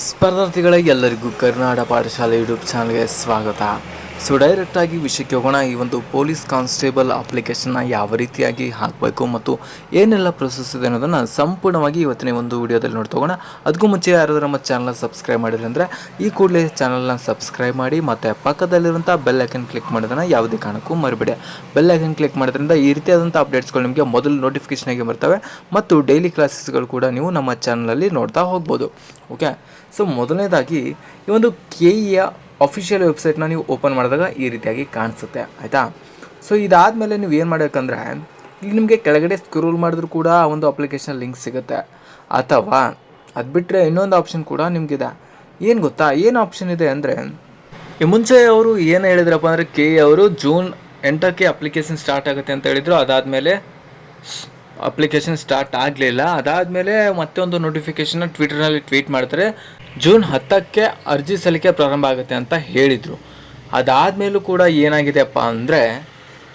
ಸ್ಪರ್ಧಾರ್ಥಿಗಳಿಗೆ ಎಲ್ಲರಿಗೂ ಕರ್ನಾಟಕ ಪಾಠಶಾಲೆ ಯೂಟ್ಯೂಬ್ ಚಾನಲ್ಗೆ ಸ್ವಾಗತ. ಡೈರೆಕ್ಟಾಗಿ ವಿಷಯಕ್ಕೆ ಹೋಗೋಣ. ಈ ಒಂದು ಪೊಲೀಸ್ ಕಾನ್ಸ್ಟೇಬಲ್ ಅಪ್ಲಿಕೇಶನ್ನ ಯಾವ ರೀತಿಯಾಗಿ ಹಾಕಬೇಕು ಮತ್ತು ಏನೆಲ್ಲ ಪ್ರೊಸೆಸ್ ಇದೆ ಅನ್ನೋದನ್ನು ಸಂಪೂರ್ಣವಾಗಿ ಇವತ್ತಿನ ಒಂದು ವಿಡಿಯೋದಲ್ಲಿ ನೋಡ್ತೋಗೋಣ. ಅದಕ್ಕೂ ಮುಂಚೆ ಯಾರಾದರೂ ನಮ್ಮ ಚಾನಲ್ನ ಸಬ್ಸ್ಕ್ರೈಬ್ ಮಾಡಿದ್ರೆ ಅಂದರೆ ಈ ಕೂಡಲೇ ಚಾನಲ್ನ ಸಬ್ಸ್ಕ್ರೈಬ್ ಮಾಡಿ ಮತ್ತು ಪಕ್ಕದಲ್ಲಿರುವಂಥ ಬೆಲ್ ಐಕನ್ ಕ್ಲಿಕ್ ಮಾಡೋದನ್ನು ಯಾವುದೇ ಕಾರಣಕ್ಕೂ ಮರಿಬೇಡಿ. ಬೆಲ್ ಐಕನ್ ಕ್ಲಿಕ್ ಮಾಡೋದ್ರಿಂದ ಈ ರೀತಿಯಾದಂಥ ಅಪ್ಡೇಟ್ಸ್ಗಳು ನಿಮಗೆ ಮೊದಲು ನೋಟಿಫಿಕೇಷನ್ ಆಗಿ ಬರ್ತವೆ ಮತ್ತು ಡೈಲಿ ಕ್ಲಾಸಸ್ಗಳು ಕೂಡ ನೀವು ನಮ್ಮ ಚಾನಲಲ್ಲಿ ನೋಡ್ತಾ ಹೋಗ್ಬೋದು. ಓಕೆ, ಸೊ ಮೊದಲನೇದಾಗಿ ಈ ಒಂದು KEಯ ಅಫಿಷಿಯಲ್ ವೆಬ್ಸೈಟ್ನ ನೀವು ಓಪನ್ ಮಾಡಿದಾಗ ಈ ರೀತಿಯಾಗಿ ಕಾಣಿಸುತ್ತೆ, ಆಯಿತಾ. ಸೊ ಇದಾದಮೇಲೆ ನೀವು ಏನು ಮಾಡಬೇಕಂದ್ರೆ ಇಲ್ಲಿ ನಿಮಗೆ ಕೆಳಗಡೆ ಸ್ಕ್ರೋಲ್ ಮಾಡಿದ್ರೂ ಕೂಡ ಒಂದು ಅಪ್ಲಿಕೇಶನ್ ಲಿಂಕ್ ಸಿಗುತ್ತೆ. ಅಥವಾ ಅದು ಬಿಟ್ಟರೆ ಇನ್ನೊಂದು ಆಪ್ಷನ್ ಕೂಡ ನಿಮಗಿದೆ. ಏನು ಗೊತ್ತಾ, ಏನು ಆಪ್ಷನ್ ಇದೆ ಅಂದರೆ ಈ ಮುಂಚೆ ಅವರು ಏನು ಹೇಳಿದ್ರಪ್ಪ ಅಂದರೆ KE ಅವರು ಜೂನ್ 8ಕ್ಕೆ ಅಪ್ಲಿಕೇಶನ್ ಸ್ಟಾರ್ಟ್ ಆಗುತ್ತೆ ಅಂತ ಹೇಳಿದರು. ಅದಾದಮೇಲೆ ಅಪ್ಲಿಕೇಶನ್ ಸ್ಟಾರ್ಟ್ ಆಗಲಿಲ್ಲ. ಅದಾದಮೇಲೆ ಮತ್ತೆ ಒಂದು ನೋಟಿಫಿಕೇಷನ್ನ ಟ್ವಿಟರ್ನಲ್ಲಿ ಟ್ವೀಟ್ ಮಾಡ್ತಾರೆ, ಜೂನ್ 10ಕ್ಕೆ ಅರ್ಜಿ ಸಲ್ಲಿಕೆ ಪ್ರಾರಂಭ ಆಗುತ್ತೆ ಅಂತ ಹೇಳಿದರು. ಅದಾದಮೇಲೂ ಕೂಡ ಏನಾಗಿದೆಯಪ್ಪ ಅಂದರೆ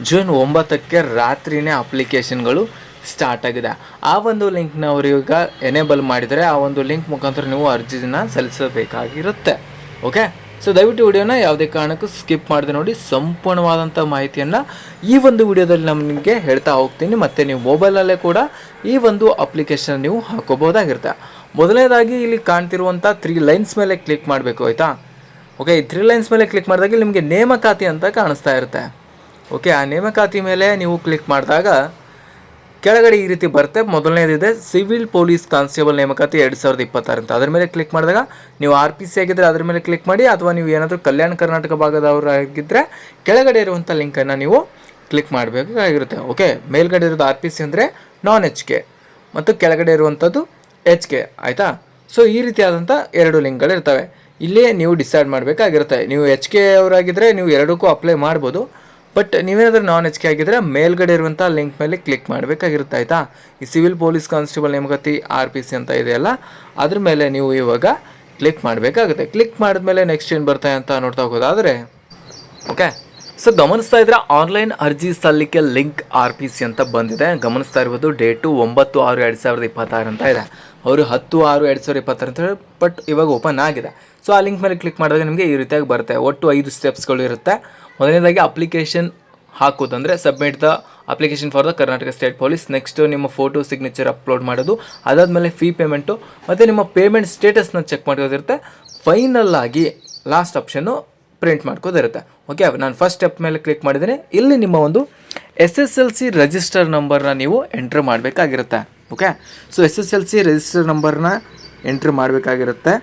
ಜೂನ್ 9ಕ್ಕೆ ರಾತ್ರಿನೇ ಅಪ್ಲಿಕೇಶನ್ಗಳು ಸ್ಟಾರ್ಟ್ ಆಗಿದೆ. ಆ ಒಂದು ಲಿಂಕ್ನ ಅವರು ಈಗ ಎನೇಬಲ್ ಮಾಡಿದರೆ ಆ ಒಂದು ಲಿಂಕ್ ಮುಖಾಂತರ ನೀವು ಅರ್ಜಿನ ಸಲ್ಲಿಸಬೇಕಾಗಿರುತ್ತೆ. ಓಕೆ, ಸೊ ದಯವಿಟ್ಟು ವಿಡಿಯೋನ ಯಾವುದೇ ಕಾರಣಕ್ಕೂ ಸ್ಕಿಪ್ ಮಾಡದೆ ನೋಡಿ. ಸಂಪೂರ್ಣವಾದಂಥ ಮಾಹಿತಿಯನ್ನು ಈ ಒಂದು ವಿಡಿಯೋದಲ್ಲಿ ನಿಮಗೆ ಹೇಳ್ತಾ ಹೋಗ್ತೀನಿ. ಮತ್ತು ನೀವು ಮೊಬೈಲಲ್ಲೇ ಕೂಡ ಈ ಒಂದು ಅಪ್ಲಿಕೇಶನ್ ನೀವು ಹಾಕೋಬೋದಾಗಿರುತ್ತೆ. ಮೊದಲನೇದಾಗಿ ಇಲ್ಲಿ ಕಾಣ್ತಿರುವಂಥ 3 ಲೈನ್ಸ್ ಮೇಲೆ ಕ್ಲಿಕ್ ಮಾಡಬೇಕು, ಆಯಿತಾ. ಓಕೆ, ಈ 3 ಲೈನ್ಸ್ ಮೇಲೆ ಕ್ಲಿಕ್ ಮಾಡಿದಾಗ ನಿಮಗೆ ನೇಮಕಾತಿ ಅಂತ ಕಾಣಿಸ್ತಾ ಇರುತ್ತೆ. ಓಕೆ, ಆ ನೇಮಕಾತಿ ಮೇಲೆ ನೀವು ಕ್ಲಿಕ್ ಮಾಡಿದಾಗ ಕೆಳಗಡೆ ಈ ರೀತಿ ಬರುತ್ತೆ. ಮೊದಲನೇದಿದೆ ಸಿವಿಲ್ ಪೊಲೀಸ್ ಕಾನ್ಸ್ಟೇಬಲ್ ನೇಮಕಾತಿ 2026 ಅಂತ. ಅದರ ಮೇಲೆ ಕ್ಲಿಕ್ ಮಾಡಿದಾಗ ನೀವು RPC ಆಗಿದ್ದರೆ ಅದರ ಮೇಲೆ ಕ್ಲಿಕ್ ಮಾಡಿ, ಅಥವಾ ನೀವು ಏನಾದರೂ ಕಲ್ಯಾಣ ಕರ್ನಾಟಕ ಭಾಗದವರಾಗಿದ್ದರೆ ಕೆಳಗಡೆ ಇರುವಂಥ ಲಿಂಕನ್ನು ನೀವು ಕ್ಲಿಕ್ ಮಾಡಬೇಕಾಗಿರುತ್ತೆ. ಓಕೆ, ಮೇಲ್ಗಡೆ ಇರೋದು RPC ಅಂದರೆ ನಾನ್ HK ಮತ್ತು ಕೆಳಗಡೆ ಇರುವಂಥದ್ದು HK, ಆಯಿತಾ. ಸೊ ಈ ರೀತಿಯಾದಂಥ 2 ಲಿಂಕ್ಗಳಿರ್ತವೆ. ಇಲ್ಲೇ ನೀವು ಡಿಸೈಡ್ ಮಾಡಬೇಕಾಗಿರುತ್ತೆ. ನೀವು HK ಅವರಾಗಿದ್ದರೆ ನೀವು ಎರಡಕ್ಕೂ ಅಪ್ಲೈ ಮಾಡ್ಬೋದು. ಬಟ್ ನೀವೇನಾದರೂ ನಾನ್ HK ಆಗಿದ್ದರೆ ಮೇಲ್ಗಡೆ ಇರುವಂಥ ಲಿಂಕ್ ಮೇಲೆ ಕ್ಲಿಕ್ ಮಾಡಬೇಕಾಗಿರುತ್ತೆ, ಆಯಿತಾ. ಈ ಸಿವಿಲ್ ಪೊಲೀಸ್ ಕಾನ್ಸ್ಟೇಬಲ್ ನೇಮಕಾತಿ RPC ಅಂತ ಇದೆಯಲ್ಲ, ಅದ್ರ ಮೇಲೆ ನೀವು ಇವಾಗ ಕ್ಲಿಕ್ ಮಾಡಬೇಕಾಗುತ್ತೆ. ಕ್ಲಿಕ್ ಮಾಡಿದ್ಮೇಲೆ ನೆಕ್ಸ್ಟ್ ಏನು ಬರ್ತಾ ಅಂತ ನೋಡ್ತಾ ಹೋಗೋದಾದರೆ, ಓಕೆ, ಸೊ ಗಮನಿಸ್ತಾ ಇದ್ರೆ ಆನ್ಲೈನ್ ಅರ್ಜಿ ಸಲ್ಲಿಕೆ ಲಿಂಕ್ RPC ಅಂತ ಬಂದಿದೆ. ಗಮನಿಸ್ತಾ ಇರ್ಬೋದು, ಡೇಟು 9/6/2026 ಅಂತ ಇದೆ. ಅವರು 10/6/2026 ಅಂತ ಹೇಳಿ ಬಟ್ ಇವಾಗ ಓಪನ್ ಆಗಿದೆ. ಸೊ ಆ ಲಿಂಕ್ ಮೇಲೆ ಕ್ಲಿಕ್ ಮಾಡಿದಾಗ ನಿಮಗೆ ಈ ರೀತಿಯಾಗಿ ಬರುತ್ತೆ. ಒಟ್ಟು 5 ಸ್ಟೆಪ್ಸ್ಗಳು ಇರುತ್ತೆ. ಮೊದಲನೇದಾಗಿ ಅಪ್ಲಿಕೇಶನ್ ಹಾಕೋದಂದರೆ submit the application for the Karnataka state police. Next ನಿಮ್ಮ ಫೋಟೋ ಸಿಗ್ನೇಚರ್ ಅಪ್ಲೋಡ್ ಮಾಡೋದು. ಅದಾದಮೇಲೆ ಫೀ ಪೇಮೆಂಟು ಮತ್ತು ನಿಮ್ಮ ಪೇಮೆಂಟ್ ಸ್ಟೇಟಸ್ನ ಚೆಕ್ ಮಾಡೋದಿರುತ್ತೆ. ಫೈನಲ್ ಆಗಿ ಲಾಸ್ಟ್ ಆಪ್ಷನ್ನು ಪ್ರಿಂಟ್ ಮಾಡ್ಕೋದಿರುತ್ತೆ. ಓಕೆ, ನಾನು ಫಸ್ಟ್ ಸ್ಟೆಪ್ ಮೇಲೆ ಕ್ಲಿಕ್ ಮಾಡಿದ್ದೀನಿ. ಇಲ್ಲಿ ನಿಮ್ಮ ಒಂದು SSLC ರಿಜಿಸ್ಟರ್ ನಂಬರ್ನ ನೀವು ಎಂಟ್ರ್ ಮಾಡಬೇಕಾಗಿರುತ್ತೆ. ಓಕೆ, ಸೊ SSLC ರಿಜಿಸ್ಟರ್ ನಂಬರ್ನ ಎಂಟ್ರ್ ಮಾಡಬೇಕಾಗಿರುತ್ತೆ.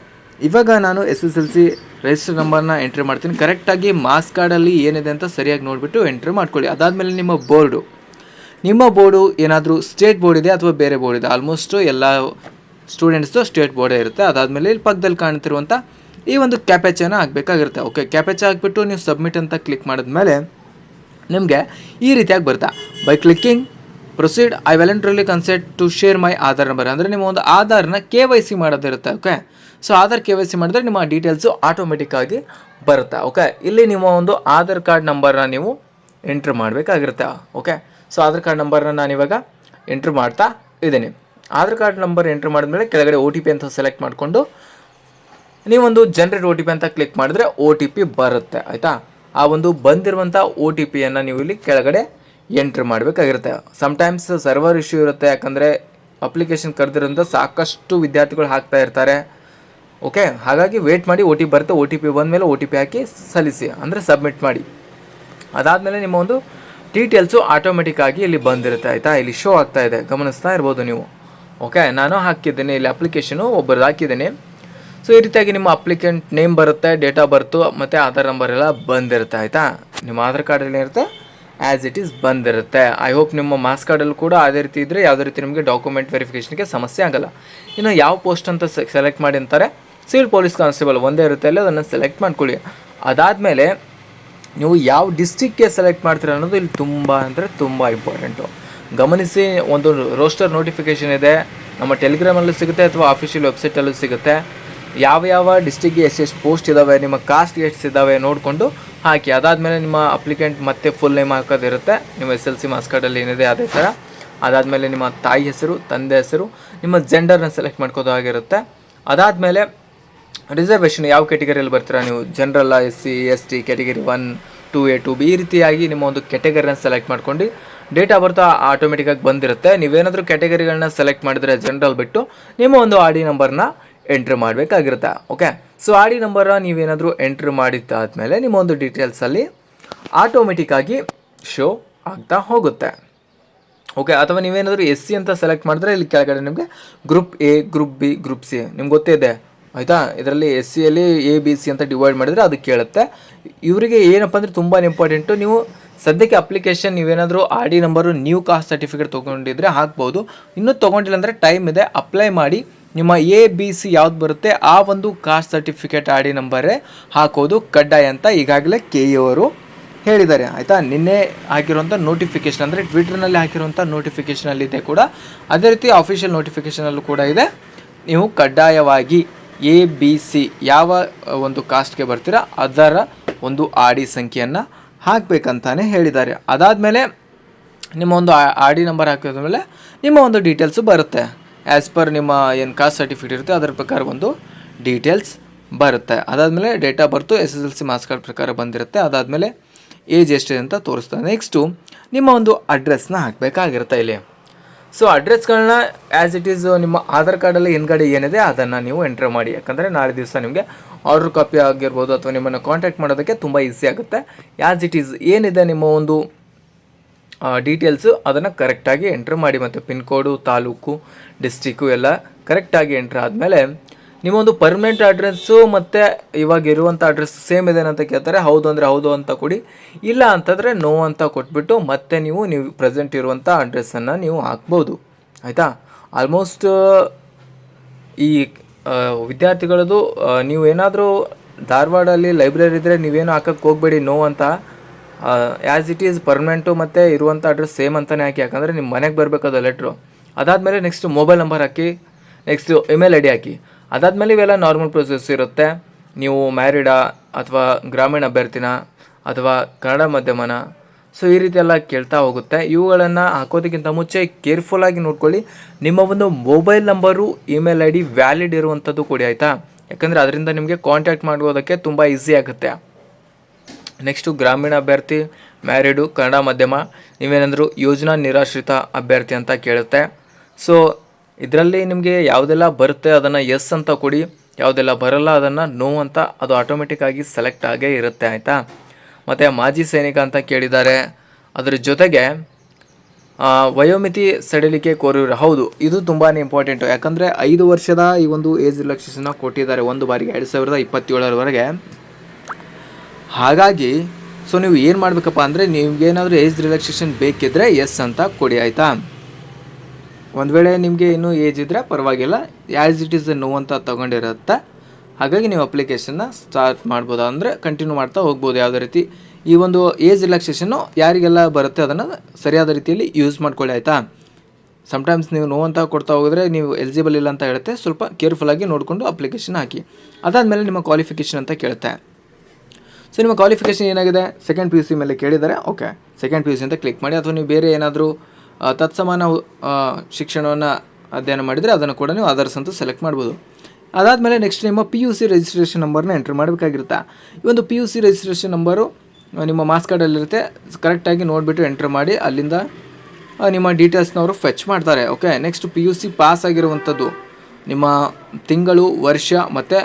ಇವಾಗ ನಾನು SSLC ರಿಜಿಸ್ಟರ್ ನಂಬರ್ನ ಎಂಟ್ರಿ ಮಾಡ್ತೀನಿ. ಕರೆಕ್ಟಾಗಿ ಮಾರ್ಕ್ಸ್ ಕಾರ್ಡಲ್ಲಿ ಏನಿದೆ ಅಂತ ಸರಿಯಾಗಿ ನೋಡಿಬಿಟ್ಟು ಎಂಟ್ರಿ ಮಾಡ್ಕೊಳ್ಳಿ. ಅದಾದಮೇಲೆ ನಿಮ್ಮ ಬೋರ್ಡು ಏನಾದರೂ ಸ್ಟೇಟ್ ಬೋರ್ಡ್ ಇದೆ ಅಥವಾ ಬೇರೆ ಬೋರ್ಡ್ ಇದೆ. ಆಲ್ಮೋಸ್ಟು ಎಲ್ಲ ಸ್ಟೂಡೆಂಟ್ಸ್ದು ಸ್ಟೇಟ್ ಬೋರ್ಡೇ ಇರುತ್ತೆ. ಅದಾದಮೇಲೆ ಇಲ್ಲಿ ಪಕ್ಕದಲ್ಲಿ ಕಾಣ್ತಿರುವಂಥ ಈ ಒಂದು ಕ್ಯಾಪೆಚಾನ ಹಾಕಬೇಕಾಗಿರುತ್ತೆ. ಓಕೆ, ಕ್ಯಾಪೆಚ ಹಾಕ್ಬಿಟ್ಟು ನೀವು ಸಬ್ಮಿಟ್ ಅಂತ ಕ್ಲಿಕ್ ಮಾಡಿದ್ಮೇಲೆ ನಿಮಗೆ ಈ ರೀತಿಯಾಗಿ ಬರುತ್ತೆ. By clicking proceed I voluntarily consent to share my Aadhaar number. ಅಂದರೆ ನಿಮ್ಮ ಒಂದು ಆಧಾರ್ನ KYC ಮಾಡೋದಿರುತ್ತೆ. ಓಕೆ, ಸೊ ಆಧಾರ್ KYC ಮಾಡಿದ್ರೆ ನಿಮ್ಮ ಡೀಟೇಲ್ಸು ಆಟೋಮೆಟಿಕ್ಕಾಗಿ ಬರುತ್ತೆ. ಓಕೆ, ಇಲ್ಲಿ ನಿಮ್ಮ ಒಂದು ಆಧಾರ್ ಕಾರ್ಡ್ ನಂಬರ್ನ ನೀವು ಎಂಟ್ರ್ ಮಾಡಬೇಕಾಗಿರುತ್ತೆ. ಓಕೆ, ಸೊ ಆಧಾರ್ ಕಾರ್ಡ್ ನಂಬರ್ನ ನಾನಿವಾಗ ಎಂಟ್ರ್ ಮಾಡ್ತಾ ಇದ್ದೀನಿ. ಆಧಾರ್ ಕಾರ್ಡ್ ನಂಬರ್ ಎಂಟ್ರ್ ಮಾಡಿದ್ಮೇಲೆ ಕೆಳಗಡೆ OTP ಅಂತ ಸೆಲೆಕ್ಟ್ ಮಾಡಿಕೊಂಡು ನೀವೊಂದು ಜನರೇಟ್ OTP ಅಂತ ಕ್ಲಿಕ್ ಮಾಡಿದ್ರೆ OTP ಬರುತ್ತೆ, ಆಯಿತಾ. ಆ ಒಂದು ಬಂದಿರುವಂಥ OTPಯನ್ನು ನೀವು ಇಲ್ಲಿ ಕೆಳಗಡೆ ಎಂಟ್ರಿ ಮಾಡಬೇಕಾಗಿರುತ್ತೆ. ಸಮ್ಟೈಮ್ಸ್ ಸರ್ವರ್ ಇಶ್ಯೂ ಇರುತ್ತೆ, ಯಾಕಂದರೆ ಅಪ್ಲಿಕೇಶನ್ ಕರೆದಿರೋದ್ರಿಂದ ಸಾಕಷ್ಟು ವಿದ್ಯಾರ್ಥಿಗಳು ಹಾಕ್ತಾ ಇರ್ತಾರೆ. ಓಕೆ, ಹಾಗಾಗಿ ವೇಟ್ ಮಾಡಿ, OTP ಬರುತ್ತೆ. OTP ಬಂದಮೇಲೆ OTP ಹಾಕಿ ಸಲ್ಲಿಸಿ, ಅಂದರೆ ಸಬ್ಮಿಟ್ ಮಾಡಿ. ಅದಾದಮೇಲೆ ನಿಮ್ಮ ಒಂದು ಡೀಟೇಲ್ಸು ಆಟೋಮೆಟಿಕ್ಕಾಗಿ ಇಲ್ಲಿ ಬಂದಿರುತ್ತೆ, ಆಯಿತಾ. ಇಲ್ಲಿ ಶೋ ಆಗ್ತಾ ಇದೆ, ಗಮನಿಸ್ತಾ ಇರ್ಬೋದು ನೀವು. ಓಕೆ, ನಾನು ಹಾಕಿದ್ದೀನಿ ಇಲ್ಲಿ ಅಪ್ಲಿಕೇಶನು ಒಬ್ಬರದ್ದು ಹಾಕಿದ್ದೀನಿ. ಸೊ ಈ ರೀತಿಯಾಗಿ ನಿಮ್ಮ ಅಪ್ಲಿಕೆಂಟ್ ನೇಮ್ ಬರುತ್ತೆ, ಡೇಟ್ ಆಫ್ ಬರ್ತು ಮತ್ತು ಆಧಾರ್ ನಂಬರ್ ಎಲ್ಲ ಬಂದಿರುತ್ತೆ, ಆಯಿತಾ. ನಿಮ್ಮ ಆಧಾರ್ ಕಾರ್ಡಲ್ಲಿ ಇರುತ್ತೆ ಆ್ಯಸ್ ಇಟ್ ಈಸ್ ಬಂದಿರುತ್ತೆ. ಐ ಹೋಪ್ ನಿಮ್ಮ ಮಾರ್ಕ್ಸ್ ಕಾರ್ಡಲ್ಲೂ ಕೂಡ ಅದೇ ರೀತಿ ಇದ್ದರೆ ಯಾವುದೇ ರೀತಿ ನಿಮಗೆ ಡಾಕ್ಯುಮೆಂಟ್ ವೆರಿಫಿಕೇಷನ್ಗೆ ಸಮಸ್ಯೆ ಆಗೋಲ್ಲ. ಇನ್ನು ಯಾವ ಪೋಸ್ಟ್ ಅಂತ ಸೆಲೆಕ್ಟ್ ಮಾಡಿ ಅಂತಾರೆ, ಸಿವಿಲ್ ಪೊಲೀಸ್ ಕಾನ್ಸ್ಟೇಬಲ್ ಒಂದೇ ಇರುತ್ತೆ ಅಲ್ಲಿ, ಅದನ್ನು ಸೆಲೆಕ್ಟ್ ಮಾಡ್ಕೊಳ್ಳಿ. ಅದಾದಮೇಲೆ ನೀವು ಯಾವ ಡಿಸ್ಟ್ರಿಕ್ಗೆ ಸೆಲೆಕ್ಟ್ ಮಾಡ್ತೀರ ಅನ್ನೋದು ಇಲ್ಲಿ ತುಂಬ ಅಂದರೆ ತುಂಬ ಇಂಪಾರ್ಟೆಂಟು. ಗಮನಿಸಿ, ಒಂದು ರೋಸ್ಟರ್ ನೋಟಿಫಿಕೇಷನ್ ಇದೆ, ನಮ್ಮ ಟೆಲಿಗ್ರಾಮಲ್ಲೂ ಸಿಗುತ್ತೆ ಅಥವಾ ಆಫಿಷಿಯಲ್ ವೆಬ್ಸೈಟಲ್ಲೂ ಸಿಗುತ್ತೆ. ಯಾವ ಡಿಸ್ಟಿಕ್ಗೆ ಎಷ್ಟೆಷ್ಟು ಪೋಸ್ಟ್ ಇದ್ದಾವೆ, ನಿಮ್ಮ ಕಾಸ್ಟ್ ಎಷ್ಟು ಇದ್ದಾವೆ ನೋಡಿಕೊಂಡು ಹಾಕಿ. ಅದಾದಮೇಲೆ ನಿಮ್ಮ ಅಪ್ಲಿಕೆಂಟ್ ಮತ್ತೆ ಫುಲ್ ನೇಮ್ ಹಾಕೋದಿರುತ್ತೆ, ನಿಮ್ಮ SLC ಮಾರ್ಕ್ಸ್ ಕಾರ್ಡಲ್ಲಿ ಏನಿದೆ ಅದೇ ಥರ. ಅದಾದಮೇಲೆ ನಿಮ್ಮ ತಾಯಿ ಹೆಸರು, ತಂದೆ ಹೆಸರು, ನಿಮ್ಮ ಜೆಂಡರ್ನ ಸೆಲೆಕ್ಟ್ ಮಾಡ್ಕೋದಾಗಿರುತ್ತೆ. ಅದಾದಮೇಲೆ ರಿಸರ್ವೇಷನ್ ಯಾವ ಕ್ಯಾಟಗರಿಯಲ್ಲಿ ಬರ್ತೀರಾ ನೀವು, general, SC ST category 1 2A 2B ಈ ರೀತಿಯಾಗಿ ನಿಮ್ಮ ಒಂದು ಕ್ಯಾಟಗರಿನ ಸೆಲೆಕ್ಟ್ ಮಾಡ್ಕೊಂಡು ಡೇಟ್ ಆಫ್ ಬರ್ತ್ ಆಟೋಮೆಟಿಕ್ಕಾಗಿ ಬಂದಿರುತ್ತೆ. ನೀವೇನಾದರೂ ಕ್ಯಾಟಗರಿಗಳನ್ನ ಸೆಲೆಕ್ಟ್ ಮಾಡಿದರೆ ಜನರಲ್ ಬಿಟ್ಟು ನಿಮ್ಮ ಒಂದು ಆರ್ ಡಿ ನಂಬರ್ನ ಎಂಟ್ರಿ ಮಾಡಬೇಕಾಗಿರುತ್ತೆ. ಓಕೆ, ಸೊ ಆರ್ ಡಿ ನಂಬರ್ನ ನೀವೇನಾದರೂ ಎಂಟ್ರಿ ಮಾಡಿದ್ದಾದಮೇಲೆ ನಿಮ್ಮ ಒಂದು ಡೀಟೇಲ್ಸಲ್ಲಿ ಆಟೋಮೆಟಿಕ್ಕಾಗಿ ಶೋ ಆಗ್ತಾ ಹೋಗುತ್ತೆ. ಓಕೆ, ಅಥವಾ ನೀವೇನಾದರೂ SC ಅಂತ ಸೆಲೆಕ್ಟ್ ಮಾಡಿದ್ರೆ ಇಲ್ಲಿ ಕೆಳಗಡೆ ನಿಮಗೆ group A, group B, group C ನಿಮ್ಗೆ ಗೊತ್ತಿದೆ ಆಯಿತಾ. ಇದರಲ್ಲಿ SCಯಲ್ಲಿ ABC ಅಂತ ಡಿವೈಡ್ ಮಾಡಿದರೆ ಅದು ಕೇಳುತ್ತೆ. ಇವರಿಗೆ ಏನಪ್ಪ ಅಂದರೆ ತುಂಬಾ ಇಂಪಾರ್ಟೆಂಟು, ನೀವು ಸದ್ಯಕ್ಕೆ ಅಪ್ಲಿಕೇಶನ್ ನೀವೇನಾದರೂ R D number new caste certificate ತೊಗೊಂಡಿದ್ರೆ ಹಾಕ್ಬೋದು. ಇನ್ನೂ ತೊಗೊಂಡಿಲ್ಲ ಅಂದರೆ ಟೈಮ್ ಇದೆ, ಅಪ್ಲೈ ಮಾಡಿ. ನಿಮ್ಮ ABC ಯಾವ್ದು ಬರುತ್ತೆ ಆ ಒಂದು ಕಾಸ್ಟ್ ಸರ್ಟಿಫಿಕೇಟ್ ಆರ್ ಡಿ ನಂಬರೇ ಹಾಕೋದು ಕಡ್ಡಾಯ ಅಂತ ಈಗಾಗಲೇ KE ಅವರು ಹೇಳಿದ್ದಾರೆ ಆಯಿತಾ. ನಿನ್ನೆ ಹಾಕಿರುವಂಥ ನೋಟಿಫಿಕೇಷನ್ ಅಂದರೆ ಟ್ವಿಟರ್ನಲ್ಲಿ ಹಾಕಿರುವಂಥ ನೋಟಿಫಿಕೇಷನಲ್ಲಿದೆ ಕೂಡ, ಅದೇ ರೀತಿ ಆಫಿಷಿಯಲ್ ನೋಟಿಫಿಕೇಷನಲ್ಲೂ ಕೂಡ ಇದೆ. ನೀವು ಕಡ್ಡಾಯವಾಗಿ ABC ಯಾವ ಒಂದು ಕಾಸ್ಟ್ಗೆ ಬರ್ತೀರಾ ಅದರ ಒಂದು ಆರ್ ಡಿ ಸಂಖ್ಯೆಯನ್ನು ಹಾಕಬೇಕಂತಾನೆ ಹೇಳಿದ್ದಾರೆ. ಅದಾದಮೇಲೆ ನಿಮ್ಮ ಒಂದು ಆರ್ ಡಿ ನಂಬರ್ ಹಾಕಿದ್ಮೇಲೆ ನಿಮ್ಮ ಒಂದು ಡೀಟೇಲ್ಸು ಬರುತ್ತೆ. ಆ್ಯಸ್ ಪರ್ ನಿಮ್ಮ ಏನು ಕಾಸ್ಟ್ ಸರ್ಟಿಫಿಕೇಟ್ ಇರುತ್ತೆ ಅದರ ಪ್ರಕಾರ ಒಂದು ಡೀಟೇಲ್ಸ್ ಬರುತ್ತೆ. ಅದಾದಮೇಲೆ date of birth SSLC marks card ಪ್ರಕಾರ ಬಂದಿರುತ್ತೆ. ಅದಾದಮೇಲೆ ಏಜ್ ಎಷ್ಟಿದೆ ಅಂತ ತೋರಿಸ್ತಾರೆ. ನೆಕ್ಸ್ಟು ನಿಮ್ಮ ಒಂದು ಅಡ್ರೆಸ್ನ ಹಾಕಬೇಕಾಗಿರುತ್ತೆ ಇಲ್ಲಿ. ಸೊ ಅಡ್ರೆಸ್ಗಳನ್ನ ಆ್ಯಸ್ ಇಟ್ ಈಸ್ ನಿಮ್ಮ ಆಧಾರ್ ಕಾರ್ಡಲ್ಲಿ ಹಿಂದ್ಗಡೆ ಏನಿದೆ ಅದನ್ನು ನೀವು ಎಂಟ್ರಿ ಮಾಡಿ. ಯಾಕಂದರೆ ನಾಳೆ ದಿವಸ ನಿಮಗೆ ಆರ್ಡರ್ ಕಾಪಿ ಆಗಿರ್ಬೋದು ಅಥವಾ ನಿಮ್ಮನ್ನು ಕಾಂಟ್ಯಾಕ್ಟ್ ಮಾಡೋದಕ್ಕೆ ತುಂಬ ಈಸಿ ಆಗುತ್ತೆ. ಆ್ಯಸ್ ಇಟ್ ಈಸ್ ಏನಿದೆ ನಿಮ್ಮ ಒಂದು ಡೀಟೇಲ್ಸು ಅದನ್ನು ಕರೆಕ್ಟಾಗಿ ಎಂಟ್ರಿ ಮಾಡಿ. ಮತ್ತು ಪಿನ್ ಕೋಡು, ತಾಲೂಕು, ಡಿಸ್ಟಿಕ್ಕು ಎಲ್ಲ ಕರೆಕ್ಟಾಗಿ ಎಂಟ್ರಿ ಆದಮೇಲೆ ನಿಮ್ಮೊಂದು ಪರ್ಮನೆಂಟ್ ಅಡ್ರೆಸ್ಸು ಮತ್ತು ಇವಾಗ ಇರುವಂಥ ಅಡ್ರೆಸ್ ಸೇಮ್ ಇದೆ ಅಂತ ಕೇಳ್ತಾರೆ. ಹೌದು ಅಂದರೆ ಹೌದು ಅಂತ ಕೊಡಿ, ಇಲ್ಲ ಅಂತಂದರೆ ನೋ ಅಂತ ಕೊಟ್ಬಿಟ್ಟು ಮತ್ತೆ ನೀವು ಪ್ರೆಸೆಂಟ್ ಇರುವಂಥ ಅಡ್ರೆಸ್ಸನ್ನು ನೀವು ಹಾಕ್ಬೋದು ಆಯಿತಾ. ಆಲ್ಮೋಸ್ಟ್ ಈ ವಿದ್ಯಾರ್ಥಿಗಳದ್ದು ನೀವು ಏನಾದರೂ ಧಾರವಾಡಲ್ಲಿ ಲೈಬ್ರರಿ ಇದ್ದರೆ ನೀವೇನು ಹಾಕೋಕ್ಕೆ ಹೋಗಬೇಡಿ ನೋ ಅಂತ. ಆ್ಯಸ್ ಇಟ್ ಈಸ್ ಪರ್ಮನೆಂಟು ಮತ್ತು ಇರುವಂಥ ಅಡ್ರೆಸ್ ಸೇಮ್ ಅಂತಲೇ ಹಾಕಿ, ಯಾಕಂದರೆ ನಿಮ್ಮ ಮನೆಗೆ ಬರಬೇಕದು ಲೆಟ್ರು. ಅದಾದಮೇಲೆ ನೆಕ್ಸ್ಟ್ ಮೊಬೈಲ್ ನಂಬರ್ ಹಾಕಿ, ನೆಕ್ಸ್ಟು ಇಮೇಲ್ ID ಹಾಕಿ. ಅದಾದಮೇಲೆ ಇವೆಲ್ಲ ನಾರ್ಮಲ್ ಪ್ರೊಸೆಸ್ ಇರುತ್ತೆ. ನೀವು ಮ್ಯಾರಿಡಾ ಅಥವಾ ಗ್ರಾಮೀಣ ಅಭ್ಯರ್ಥಿನ ಅಥವಾ ಕನ್ನಡ ಮಾಧ್ಯಮನ, ಸೊ ಈ ರೀತಿ ಎಲ್ಲ ಕೇಳ್ತಾ ಹೋಗುತ್ತೆ. ಇವುಗಳನ್ನು ಹಾಕೋದಕ್ಕಿಂತ ಮುಂಚೆ ಕೇರ್ಫುಲ್ಲಾಗಿ ನೋಡ್ಕೊಳ್ಳಿ. ನಿಮ್ಮ ಒಂದು mobile number, email ID valid ಇರುವಂಥದ್ದು ಕೊಡಿ ಆಯಿತಾ. ಯಾಕಂದರೆ ಅದರಿಂದ ನಿಮಗೆ ಕಾಂಟ್ಯಾಕ್ಟ್ ಮಾಡೋದಕ್ಕೆ ತುಂಬ ಈಸಿ ಆಗುತ್ತೆ. ನೆಕ್ಸ್ಟು ಗ್ರಾಮೀಣ ಅಭ್ಯರ್ಥಿ, ಮ್ಯಾರಿಡು, ಕನ್ನಡ ಮಾಧ್ಯಮ, ನೀವೇನಾದರೂ ಯೋಜನಾ ನಿರಾಶ್ರಿತ ಅಭ್ಯರ್ಥಿ ಅಂತ ಕೇಳುತ್ತೆ. ಸೊ ಇದರಲ್ಲಿ ನಿಮಗೆ ಯಾವುದೆಲ್ಲ ಬರುತ್ತೆ ಅದನ್ನು ಎಸ್ ಅಂತ ಕೊಡಿ, ಯಾವುದೆಲ್ಲ ಬರಲ್ಲ ಅದನ್ನು ನೋ ಅಂತ, ಅದು ಆಟೋಮೆಟಿಕ್ಕಾಗಿ ಸೆಲೆಕ್ಟ್ ಆಗೇ ಇರುತ್ತೆ ಆಯಿತಾ. ಮತ್ತು ಮಾಜಿ ಸೈನಿಕ ಅಂತ ಕೇಳಿದ್ದಾರೆ. ಅದರ ಜೊತೆಗೆ ವಯೋಮಿತಿ ಸಡಿಲಿಕೆ ಕೋರಿರು, ಹೌದು ಇದು ತುಂಬಾ ಇಂಪಾರ್ಟೆಂಟು. ಯಾಕಂದರೆ 5 ವರ್ಷದ ಈ ಒಂದು ಏಜ್ ರಿಲ್ಯಾಕ್ಸೇಷನ್ನ ಕೊಟ್ಟಿದ್ದಾರೆ ಒಂದು ಬಾರಿಗೆ 2027ರವರೆಗೆ. ಹಾಗಾಗಿ ಸೊ ನೀವು ಏನು ಮಾಡಬೇಕಪ್ಪ ಅಂದರೆ ನಿಮಗೇನಾದರೂ ಏಜ್ ರಿಲ್ಯಾಕ್ಸೇಷನ್ ಬೇಕಿದ್ದರೆ ಎಸ್ ಅಂತ ಕೊಡಿ ಆಯಿತಾ. ಒಂದು ವೇಳೆ ನಿಮಗೆ ಇನ್ನೂ ಏಜ್ ಇದ್ದರೆ ಪರವಾಗಿಲ್ಲ, ಆ್ಯಸ್ ಇಟ್ ಈಸ್ ನೋ ಅಂತ ತೊಗೊಂಡಿರುತ್ತೆ. ಹಾಗಾಗಿ ನೀವು ಅಪ್ಲಿಕೇಶನ್ನ ಸ್ಟಾರ್ಟ್ ಮಾಡ್ಬೋದು, ಅಂದರೆ ಕಂಟಿನ್ಯೂ ಮಾಡ್ತಾ ಹೋಗ್ಬೋದು. ಯಾವುದೇ ರೀತಿ ಈ ಒಂದು ಏಜ್ ರಿಲ್ಯಾಕ್ಸೇಷನ್ನು ಯಾರಿಗೆಲ್ಲ ಬರುತ್ತೆ ಅದನ್ನು ಸರಿಯಾದ ರೀತಿಯಲ್ಲಿ ಯೂಸ್ ಮಾಡ್ಕೊಳ್ಳಿ ಆಯಿತಾ. ಸಮ್ಟೈಮ್ಸ್ ನೀವು ನೋ ಅಂತ ಕೊಡ್ತಾ ಹೋಗಿದ್ರೆ ನೀವು ಎಲಿಜಿಬಲ್ ಇಲ್ಲ ಅಂತ ಹೇಳುತ್ತೆ. ಸ್ವಲ್ಪ ಕೇರ್ಫುಲ್ಲಾಗಿ ನೋಡಿಕೊಂಡು ಅಪ್ಲಿಕೇಶನ್ ಹಾಕಿ. ಅದಾದಮೇಲೆ ನಿಮ್ಮ ಕ್ವಾಲಿಫಿಕೇಷನ್ ಅಂತ ಕೇಳುತ್ತೆ. ಸೊ ನಿಮ್ಮ ಕ್ವಾಲಿಫಿಕೇಷನ್ ಏನಾಗಿದೆ, ಸೆಕೆಂಡ್ PUC ಮೇಲೆ ಕೇಳಿದ್ದಾರೆ. ಓಕೆ, ಸೆಕೆಂಡ್ PUC ಅಂತ ಕ್ಲಿಕ್ ಮಾಡಿ. ಅಥವಾ ನೀವು ಬೇರೆ ಏನಾದರೂ ತತ್ಸಮಾನ ಶಿಕ್ಷಣವನ್ನು ಅಧ್ಯಯನ ಮಾಡಿದರೆ ಅದನ್ನು ಕೂಡ ನೀವು ಅದರ್ಸ್ ಅಂತ ಸೆಲೆಕ್ಟ್ ಮಾಡ್ಬೋದು. ಅದಾದಮೇಲೆ ನೆಕ್ಸ್ಟ್ ನಿಮ್ಮ PUC ರಿಜಿಸ್ಟ್ರೇಷನ್ ನಂಬರ್ನ ಎಂಟ್ರಿ ಮಾಡಬೇಕಾಗಿರುತ್ತೆ. ಈ ಒಂದು PUC ರಿಜಿಸ್ಟ್ರೇಷನ್ ನಂಬರು ನಿಮ್ಮ ಮಾರ್ಕ್ಸ್ ಕಾರ್ಡಲ್ಲಿರುತ್ತೆ. ಕರೆಕ್ಟಾಗಿ ನೋಡಿಬಿಟ್ಟು ಎಂಟ್ರಿ ಮಾಡಿ, ಅಲ್ಲಿಂದ ನಿಮ್ಮ ಡೀಟೇಲ್ಸ್ನವರು ಫೆಚ್ ಮಾಡ್ತಾರೆ. ಓಕೆ, ನೆಕ್ಸ್ಟ್ PUC ಪಾಸ್ ಆಗಿರುವಂಥದ್ದು ನಿಮ್ಮ ತಿಂಗಳು, ವರ್ಷ ಮತ್ತು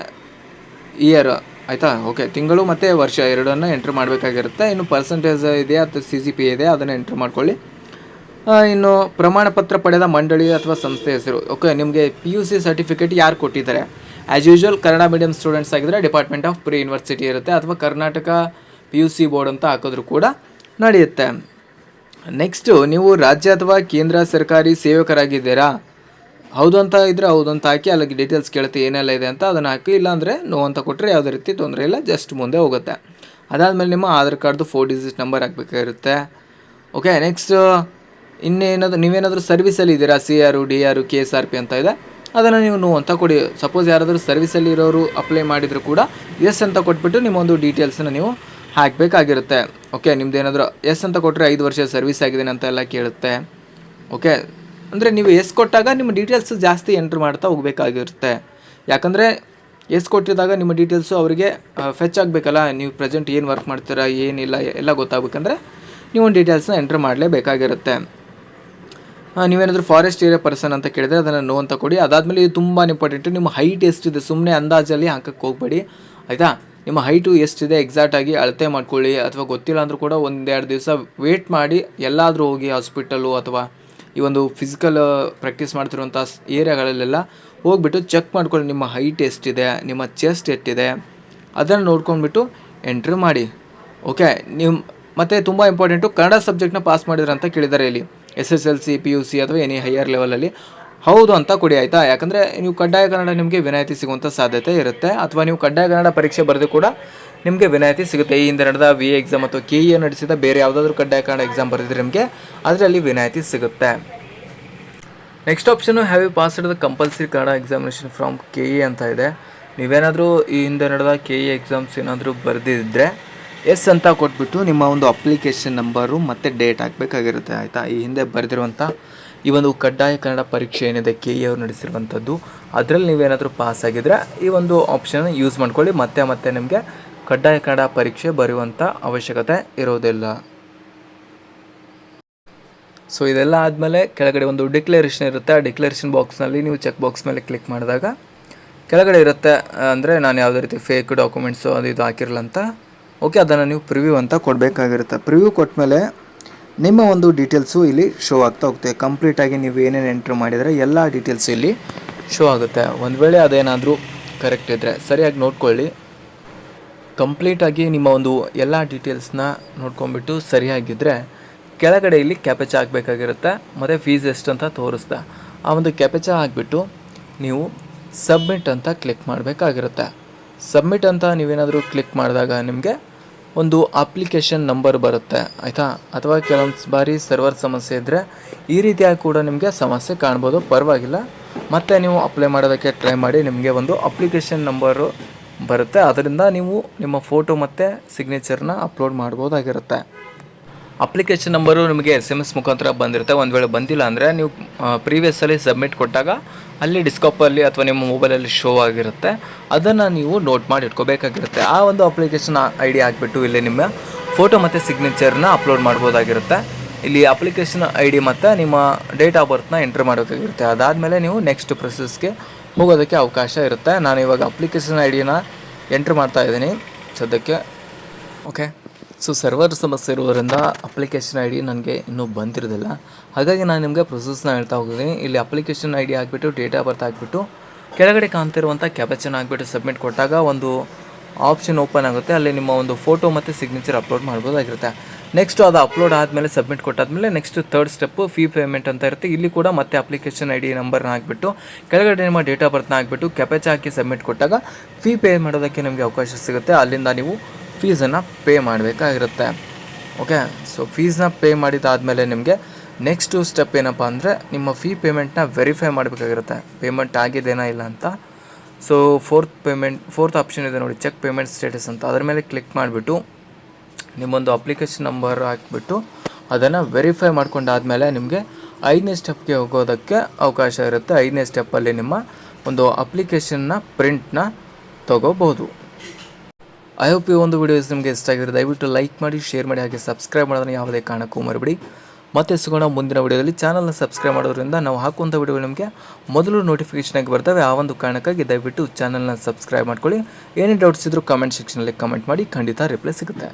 ಇಯರ್ ಆಯಿತಾ. ಓಕೆ, ತಿಂಗಳು ಮತ್ತು ವರ್ಷ ಎರಡನ್ನು ಎಂಟ್ರಿ ಮಾಡಬೇಕಾಗಿರುತ್ತೆ. ಇನ್ನು ಪರ್ಸೆಂಟೇಜ್ ಇದೆಯಾ ಅಥವಾ CGPA ಇದೆ ಅದನ್ನು ಎಂಟ್ರಿ ಮಾಡ್ಕೊಳ್ಳಿ. ಇನ್ನು ಪ್ರಮಾಣ ಪತ್ರ ಪಡೆದ ಮಂಡಳಿ ಅಥವಾ ಸಂಸ್ಥೆ ಹೆಸರು. ಓಕೆ, ನಿಮಗೆ PUC ಸರ್ಟಿಫಿಕೇಟ್ ಯಾರು ಕೊಟ್ಟಿದ್ದಾರೆ, as usual Kannada medium students ಆಗಿದ್ದರೆ ಡಿಪಾರ್ಟ್ಮೆಂಟ್ ಆಫ್ ಪ್ರಿ ಯೂನಿವರ್ಸಿಟಿ ಇರುತ್ತೆ, ಅಥವಾ ಕರ್ನಾಟಕ PUC ಬೋರ್ಡ್ ಅಂತ ಹಾಕಿದ್ರು ಕೂಡ ನಡೆಯುತ್ತೆ. ನೆಕ್ಸ್ಟು ನೀವು ರಾಜ್ಯ ಅಥವಾ ಕೇಂದ್ರ ಸರ್ಕಾರಿ ಸೇವಕರಾಗಿದ್ದೀರಾ, ಹೌದು ಅಂತ ಇದ್ದರೆ ಹೌದು ಅಂತ ಹಾಕಿ, ಅಲ್ಲಿಗೆ ಡೀಟೇಲ್ಸ್ ಕೇಳುತ್ತೆ ಏನೆಲ್ಲ ಇದೆ ಅಂತ ಅದನ್ನು ಹಾಕಿ. ಇಲ್ಲಾಂದರೆ ನೋ ಅಂತ ಕೊಟ್ಟರೆ ಯಾವುದೇ ರೀತಿ ತೊಂದರೆ ಇಲ್ಲ, ಜಸ್ಟ್ ಮುಂದೆ ಹೋಗುತ್ತೆ. ಅದಾದಮೇಲೆ ನಿಮ್ಮ ಆಧಾರ್ ಕಾರ್ಡ್ದು 4 ಡಿಜಿಟ್ ನಂಬರ್ ಹಾಕಬೇಕಾಗಿರುತ್ತೆ. ಓಕೆ, ನೆಕ್ಸ್ಟ್ ನೀವೇನಾದರೂ ಸರ್ವಿಸಲ್ಲಿ ಇದ್ದೀರಾ, CR, DR, KSRP ಅಂತ ಇದೆ, ಅದನ್ನು ನೀವು ನೋ ಅಂತ ಕೊಡಿ. ಸಪೋಸ್ ಯಾರಾದರೂ ಸರ್ವಿಸಲ್ಲಿ ಇರೋರು ಅಪ್ಲೈ ಮಾಡಿದರೂ ಕೂಡ ಎಸ್ ಅಂತ ಕೊಟ್ಬಿಟ್ಟು ನಿಮ್ಮ ಒಂದು ಡೀಟೇಲ್ಸನ್ನು ನೀವು ಹಾಕಬೇಕಾಗಿರುತ್ತೆ. ಓಕೆ, ನಿಮ್ದು ಏನಾದರೂ ಎಸ್ ಅಂತ ಕೊಟ್ಟರೆ 5 ವರ್ಷ ಸರ್ವಿಸ್ ಆಗಿದೆ ಅಂತ ಎಲ್ಲ ಕೇಳುತ್ತೆ. ಓಕೆ, ಅಂದರೆ ನೀವು ಎಸ್ ಕೊಟ್ಟಾಗ ನಿಮ್ಮ ಡೀಟೇಲ್ಸ್ ಜಾಸ್ತಿ ಎಂಟ್ರ್ ಮಾಡ್ತಾ ಹೋಗಬೇಕಾಗಿರುತ್ತೆ. ಯಾಕಂದರೆ ಎಸ್ ಕೊಟ್ಟಿದಾಗ ನಿಮ್ಮ ಡೀಟೇಲ್ಸು ಅವರಿಗೆ ಫೆಚ್ ಆಗಬೇಕಲ್ಲ. ನೀವು ಪ್ರೆಸೆಂಟ್ ಏನು ವರ್ಕ್ ಮಾಡ್ತೀರಾ ಏನಿಲ್ಲ ಎಲ್ಲ ಗೊತ್ತಾಗಬೇಕಂದ್ರೆ ನೀವು ಒಂದು ಡೀಟೇಲ್ಸ್ನ ಎಂಟ್ರ್ ಮಾಡಲೇಬೇಕಾಗಿರುತ್ತೆ. ನೀವೇನಾದರೂ ಫಾರೆಸ್ಟ್ ಏರಿಯಾ ಪರ್ಸನ್ ಅಂತ ಕೇಳಿದರೆ ಅದನ್ನು ನೋ ಅಂತ ಕೊಡಿ. ಅದಾದಮೇಲೆ ಇದು ತುಂಬಾ ಇಂಪಾರ್ಟೆಂಟು, ನಿಮ್ಮ ಹೈಟ್ ಎಷ್ಟಿದೆ ಸುಮ್ಮನೆ ಅಂದಾಜಲ್ಲಿ ಹಾಕಕ್ಕೆ ಹೋಗಬೇಡಿ ಆಯಿತಾ. ನಿಮ್ಮ ಹೈಟು ಎಷ್ಟಿದೆ ಎಕ್ಸಾಕ್ಟಾಗಿ ಅಳತೆ ಮಾಡ್ಕೊಳ್ಳಿ. ಅಥವಾ ಗೊತ್ತಿಲ್ಲ ಅಂದರೂ ಕೂಡ 1-2 ದಿವಸ ವೇಟ್ ಮಾಡಿ ಎಲ್ಲಾದರೂ ಹೋಗಿ ಹಾಸ್ಪಿಟಲು ಅಥವಾ ಈ ಒಂದು ಫಿಸಿಕಲ್ ಪ್ರಾಕ್ಟೀಸ್ ಮಾಡ್ತಿರುವಂಥ ಏರಿಯಾಗಳಲ್ಲೆಲ್ಲ ಹೋಗ್ಬಿಟ್ಟು ಚೆಕ್ ಮಾಡ್ಕೊಳ್ಳಿ ನಿಮ್ಮ ಹೈಟ್ ಎಷ್ಟಿದೆ, ನಿಮ್ಮ ಚೆಸ್ಟ್ ಎಷ್ಟಿದೆ ಅದನ್ನು ನೋಡ್ಕೊಂಡ್ಬಿಟ್ಟು ಎಂಟ್ರಿ ಮಾಡಿ. ಓಕೆ, ನೀವು ಮತ್ತು ತುಂಬ ಇಂಪಾರ್ಟೆಂಟು ಕನ್ನಡ ಸಬ್ಜೆಕ್ಟ್ನ ಪಾಸ್ ಮಾಡಿದ್ರೆ ಅಂತ ಕೇಳಿದ್ದಾರೆ ಇಲ್ಲಿ. SSLC PUC ಅಥವಾ ಎನಿ ಹೈಯರ್ ಲೆವೆಲಲ್ಲಿ ಹೌದು ಅಂತ ಕೊಡಿ ಆಯಿತಾ. ಯಾಕಂದರೆ ನೀವು ಕಡ್ಡಾಯ ಕನ್ನಡ ನಿಮಗೆ ವಿನಾಯಿತಿ ಸಿಗುವಂಥ ಸಾಧ್ಯತೆ ಇರುತ್ತೆ. ಅಥವಾ ನೀವು ಕಡ್ಡಾಯ ಕನ್ನಡ ಪರೀಕ್ಷೆ ಬರೆದು ಕೂಡ ನಿಮಗೆ ವಿನಾಯಿತಿ ಸಿಗುತ್ತೆ. ಈ ಹಿಂದೆ ನಡೆದ VA ಎಕ್ಸಾಮ್ ಅಥವಾ KE ನಡೆಸಿದ ಬೇರೆ ಯಾವುದಾದ್ರೂ ಕಡ್ಡಾಯ ಕನ್ನಡ ಎಕ್ಸಾಮ್ ಬರೆದಿದ್ರೆ ನಿಮಗೆ ಅದರಲ್ಲಿ ವಿನಾಯಿತಿ ಸಿಗುತ್ತೆ. Next option have you passed the compulsory Kannada examination from KE ಅಂತ ಇದೆ. ನೀವೇನಾದರೂ ಈ ಹಿಂದೆ ನಡೆದ KE ಎಕ್ಸಾಮ್ಸ್ ಏನಾದರೂ ಬರೆದಿದ್ದರೆ ಎಸ್ ಅಂತ ಕೊಟ್ಬಿಟ್ಟು ನಿಮ್ಮ ಒಂದು ಅಪ್ಲಿಕೇಶನ್ ನಂಬರು ಮತ್ತು ಡೇಟ್ ಹಾಕಬೇಕಾಗಿರುತ್ತೆ ಆಯಿತಾ. ಈ ಹಿಂದೆ ಬರೆದಿರುವಂಥ ಈ ಒಂದು ಕಡ್ಡಾಯ ಕನ್ನಡ ಪರೀಕ್ಷೆ ಏನಿದೆ KE ಅವರು ನಡೆಸಿರುವಂಥದ್ದು ಅದರಲ್ಲಿ ನೀವೇನಾದರೂ ಪಾಸ್ ಆಗಿದ್ದರೆ ಈ ಒಂದು ಆಪ್ಷನ್ ಯೂಸ್ ಮಾಡ್ಕೊಳ್ಳಿ. ಮತ್ತೆ ನಿಮಗೆ ಕಡ್ಡಾಯ ಕನ್ನಡ ಪರೀಕ್ಷೆ ಬರೆಯುವಂಥ ಅವಶ್ಯಕತೆ ಇರೋದಿಲ್ಲ. ಸೊ ಇದೆಲ್ಲ ಆದಮೇಲೆ ಕೆಳಗಡೆ ಒಂದು ಡಿಕ್ಲರೇಷನ್ ಇರುತ್ತೆ. ಆ ಡಿಕ್ಲರೇಷನ್ ಬಾಕ್ಸ್ನಲ್ಲಿ ನೀವು ಚೆಕ್ ಬಾಕ್ಸ್ ಮೇಲೆ ಕ್ಲಿಕ್ ಮಾಡಿದಾಗ ಕೆಳಗಡೆ ಇರುತ್ತೆ, ಅಂದರೆ ನಾನು ಯಾವುದೇ ರೀತಿ ಫೇಕ್ ಡಾಕ್ಯುಮೆಂಟ್ಸು ಅದು ಇದು ಹಾಕಿರಲ್ಲ ಅಂತ. ಓಕೆ, ಅದನ್ನು ನೀವು ಪ್ರಿವ್ಯೂ ಅಂತ ಕೊಡಬೇಕಾಗಿರುತ್ತೆ. ಪ್ರಿವ್ಯೂ ಕೊಟ್ಟಮೇಲೆ ನಿಮ್ಮ ಒಂದು ಡೀಟೇಲ್ಸು ಇಲ್ಲಿ ಶೋ ಆಗ್ತಾ ಹೋಗುತ್ತೆ. ಕಂಪ್ಲೀಟಾಗಿ ನೀವು ಏನೇನು ಎಂಟ್ರ್ ಮಾಡಿದರೆ ಎಲ್ಲ ಡೀಟೇಲ್ಸು ಇಲ್ಲಿ ಶೋ ಆಗುತ್ತೆ. ಒಂದು ವೇಳೆ ಅದೇನಾದರೂ ಕರೆಕ್ಟ್ ಇದ್ದರೆ ಸರಿಯಾಗಿ ನೋಡ್ಕೊಳ್ಳಿ. ಕಂಪ್ಲೀಟಾಗಿ ನಿಮ್ಮ ಒಂದು ಎಲ್ಲ ಡೀಟೇಲ್ಸ್ನ ನೋಡ್ಕೊಂಬಿಟ್ಟು ಸರಿಯಾಗಿದ್ದರೆ ಕೆಳಗಡೆ ಇಲ್ಲಿ ಕ್ಯಾಪಚಾ ಹಾಕಬೇಕಾಗಿರುತ್ತೆ. ಮತ್ತು ಫೀಸ್ ಎಷ್ಟು ಅಂತ ತೋರಿಸ್ದೆ. ಆ ಒಂದು ಕ್ಯಾಪಚಾ ಹಾಕಿಬಿಟ್ಟು ನೀವು ಸಬ್ಮಿಟ್ ಅಂತ ಕ್ಲಿಕ್ ಮಾಡಬೇಕಾಗಿರುತ್ತೆ. ಸಬ್ಮಿಟ್ ಅಂತ ನೀವೇನಾದರೂ ಕ್ಲಿಕ್ ಮಾಡಿದಾಗ ನಿಮಗೆ ಒಂದು ಅಪ್ಲಿಕೇಶನ್ ನಂಬರ್ ಬರುತ್ತೆ ಆಯಿತಾ. ಅಥವಾ ಕೆಲವೊಂದು ಬಾರಿ ಸರ್ವರ್ ಸಮಸ್ಯೆ ಇದ್ದರೆ ಈ ರೀತಿಯಾಗಿ ಕೂಡ ನಿಮಗೆ ಸಮಸ್ಯೆ ಕಾಣ್ಬೋದು, ಪರವಾಗಿಲ್ಲ. ಮತ್ತು ನೀವು ಅಪ್ಲೈ ಮಾಡೋದಕ್ಕೆ ಟ್ರೈ ಮಾಡಿ, ನಿಮಗೆ ಒಂದು ಅಪ್ಲಿಕೇಶನ್ ನಂಬರು ಬರುತ್ತೆ. ಅದರಿಂದ ನೀವು ನಿಮ್ಮ ಫೋಟೋ ಮತ್ತು ಸಿಗ್ನೇಚರ್ನ ಅಪ್ಲೋಡ್ ಮಾಡ್ಬೋದಾಗಿರುತ್ತೆ. ಅಪ್ಲಿಕೇಶನ್ ನಂಬರು ನಿಮಗೆ SMS ಮುಖಾಂತರ ಬಂದಿರುತ್ತೆ. ಒಂದು ವೇಳೆ ಬಂದಿಲ್ಲ ಅಂದರೆ ನೀವು ಪ್ರೀವಿಯಸ್ಸಲ್ಲಿ ಸಬ್ಮಿಟ್ ಕೊಟ್ಟಾಗ ಅಲ್ಲಿ ಡಿಸ್ಕಾಪಲ್ಲಿ ಅಥವಾ ನಿಮ್ಮ ಮೊಬೈಲಲ್ಲಿ ಶೋ ಆಗಿರುತ್ತೆ. ಅದನ್ನು ನೀವು ನೋಟ್ ಮಾಡಿ ಇಟ್ಕೋಬೇಕಾಗಿರುತ್ತೆ. ಆ ಒಂದು ಅಪ್ಲಿಕೇಶನ್ ID ಹಾಕಿಬಿಟ್ಟು ಇಲ್ಲಿ ನಿಮ್ಮ ಫೋಟೋ ಮತ್ತು ಸಿಗ್ನೇಚರ್ನ ಅಪ್ಲೋಡ್ ಮಾಡ್ಬೋದಾಗಿರುತ್ತೆ. ಇಲ್ಲಿ ಅಪ್ಲಿಕೇಶನ್ ID ಮತ್ತು ನಿಮ್ಮ ಡೇಟ್ ಆಫ್ ಬರ್ತ್ನ ಎಂಟ್ರ್ ಮಾಡಬೇಕಾಗಿರುತ್ತೆ. ಅದಾದಮೇಲೆ ನೀವು ನೆಕ್ಸ್ಟ್ ಪ್ರೊಸೆಸ್ಗೆ ಹೋಗೋದಕ್ಕೆ ಅವಕಾಶ ಇರುತ್ತೆ. ನಾನು ಇವಾಗ ಅಪ್ಲಿಕೇಶನ್ IDನ ಎಂಟ್ರ್ ಮಾಡ್ತಾ ಇದ್ದೀನಿ ಸದ್ಯಕ್ಕೆ. ಓಕೆ, ಸೊ ಸರ್ವರ್ ಸಮಸ್ಯೆ ಇರೋದರಿಂದ ಅಪ್ಲಿಕೇಶನ್ ID ನನಗೆ ಇನ್ನೂ ಬಂದಿರೋದಿಲ್ಲ. ಹಾಗಾಗಿ ನಾನು ನಿಮಗೆ ಪ್ರೊಸೆಸ್ನ ಹೇಳ್ತಾ ಹೋಗಿದ್ದೀನಿ. ಇಲ್ಲಿ ಅಪ್ಲಿಕೇಶನ್ ID ಹಾಕಿಬಿಟ್ಟು ಡೇಟ್ ಆಫ್ ಬರ್ತ್ ಹಾಕಿಬಿಟ್ಟು ಕೆಳಗಡೆ ಕಾಣ್ತಿರುವಂಥ ಕ್ಯಾಪ್ಚನ್ ಹಾಕಿಬಿಟ್ಟು ಸಬ್ಮಿಟ್ ಕೊಟ್ಟಾಗ ಒಂದು ಆಪ್ಷನ್ ಓಪನ್ ಆಗುತ್ತೆ. ಅಲ್ಲಿ ನಿಮ್ಮ ಒಂದು ಫೋಟೋ ಮತ್ತು ಸಿಗ್ನೇಚರ್ ಅಪ್ಲೋಡ್ ಮಾಡ್ಬೋದಾಗಿರುತ್ತೆ. ನೆಕ್ಸ್ಟು ಅದು ಅಪ್ಲೋಡ್ ಆದಮೇಲೆ ಸಬ್ಮಿಟ್ ಕೊಟ್ಟಾದಮೇಲೆ next third step fee payment ಅಂತ ಇರುತ್ತೆ. ಇಲ್ಲಿ ಕೂಡ ಮತ್ತೆ ಅಪ್ಲಿಕೇಶನ್ ID ನಂಬರ್ನ ಹಾಕಿಬಿಟ್ಟು ಕೆಳಗಡೆ ನಿಮ್ಮ ಡೇಟ್ ಆಫ್ ಬರ್ತ್ನ ಹಾಕಿಬಿಟ್ಟು ಕ್ಯಾಪ್ಚಾ ಹಾಕಿ ಸಬ್ಮಿಟ್ ಕೊಟ್ಟಾಗ ಫೀ ಪೇ ಮಾಡೋದಕ್ಕೆ ನಿಮಗೆ ಅವಕಾಶ ಸಿಗುತ್ತೆ. ಅಲ್ಲಿಂದ ನೀವು ಫೀಸನ್ನು ಪೇ ಮಾಡಬೇಕಾಗಿರುತ್ತೆ. ಓಕೆ, ಸೊ ಫೀಸ್ನ ಪೇ ಮಾಡಿದಾದಮೇಲೆ ನಿಮಗೆ ನೆಕ್ಸ್ಟು ಸ್ಟೆಪ್ ಏನಪ್ಪ ಅಂದರೆ ನಿಮ್ಮ ಫೀ ಪೇಮೆಂಟ್ನ ವೆರಿಫೈ ಮಾಡಬೇಕಾಗಿರುತ್ತೆ, ಪೇಮೆಂಟ್ ಆಗಿದೆನಾ ಇಲ್ಲ ಅಂತ. ಸೊ ಫೋರ್ತ್ ಆಪ್ಷನ್ ಇದೆ ನೋಡಿ, ಚೆಕ್ ಪೇಮೆಂಟ್ ಸ್ಟೇಟಸ್ ಅಂತ. ಅದರ ಮೇಲೆ ಕ್ಲಿಕ್ ಮಾಡಿಬಿಟ್ಟು ನಿಮ್ಮೊಂದು ಅಪ್ಲಿಕೇಶನ್ ನಂಬರ್ ಹಾಕಿಬಿಟ್ಟು ಅದನ್ನು ವೆರಿಫೈ ಮಾಡ್ಕೊಂಡಾದಮೇಲೆ ನಿಮಗೆ 5ನೇ ಸ್ಟೆಪ್ಗೆ ಹೋಗೋದಕ್ಕೆ ಅವಕಾಶ ಇರುತ್ತೆ. 5ನೇ ಸ್ಟೆಪ್ಪಲ್ಲಿ ನಿಮ್ಮ ಒಂದು ಅಪ್ಲಿಕೇಶನ್ನ ಪ್ರಿಂಟ್ನ ತೊಗೋಬೋದು. ಐ ಹೋಪ್ ಈ ಒಂದು ವಿಡಿಯೋಸ್ ನಿಮಗೆ ಇಷ್ಟ ಆಗಿದ್ರೆ ದಯವಿಟ್ಟು ಲೈಕ್ ಮಾಡಿ, ಶೇರ್ ಮಾಡಿ, ಹಾಗೆ ಸಬ್ಸ್ಕ್ರೈಬ್ ಮಾಡೋದನ್ನು ಯಾವುದೇ ಕಾರಣಕ್ಕೂ ಮರಿಬೇಡಿ. ಮತ್ತೆ ಸಿಗೋಣ ಮುಂದಿನ ವಿಡಿಯೋದಲ್ಲಿ. ಚಾನಲ್ನ ಸಬ್ಸ್ಕ್ರೈಬ್ ಮಾಡೋದ್ರಿಂದ ನಾವು ಹಾಕುವಂಥ ವಿಡಿಯೋಗಳು ನಿಮಗೆ ಮೊದಲು ನೋಟಿಫಿಕೇಷನ್ ಆಗಿ ಬರ್ತವೆ. ಆ ಒಂದು ಕಾರಣಕ್ಕಾಗಿ ದಯವಿಟ್ಟು ಚಾನಲ್ನ ಸಬ್ಸ್ಕ್ರೈಬ್ ಮಾಡ್ಕೊಳ್ಳಿ. ಏನೇ ಡೌಟ್ಸ್ ಇದ್ದರೂ ಕಮೆಂಟ್ ಸೆಕ್ಷನಲ್ಲಿ ಕಮೆಂಟ್ ಮಾಡಿ, ಖಂಡಿತ ರಿಪ್ಲೈ ಸಿಗುತ್ತೆ.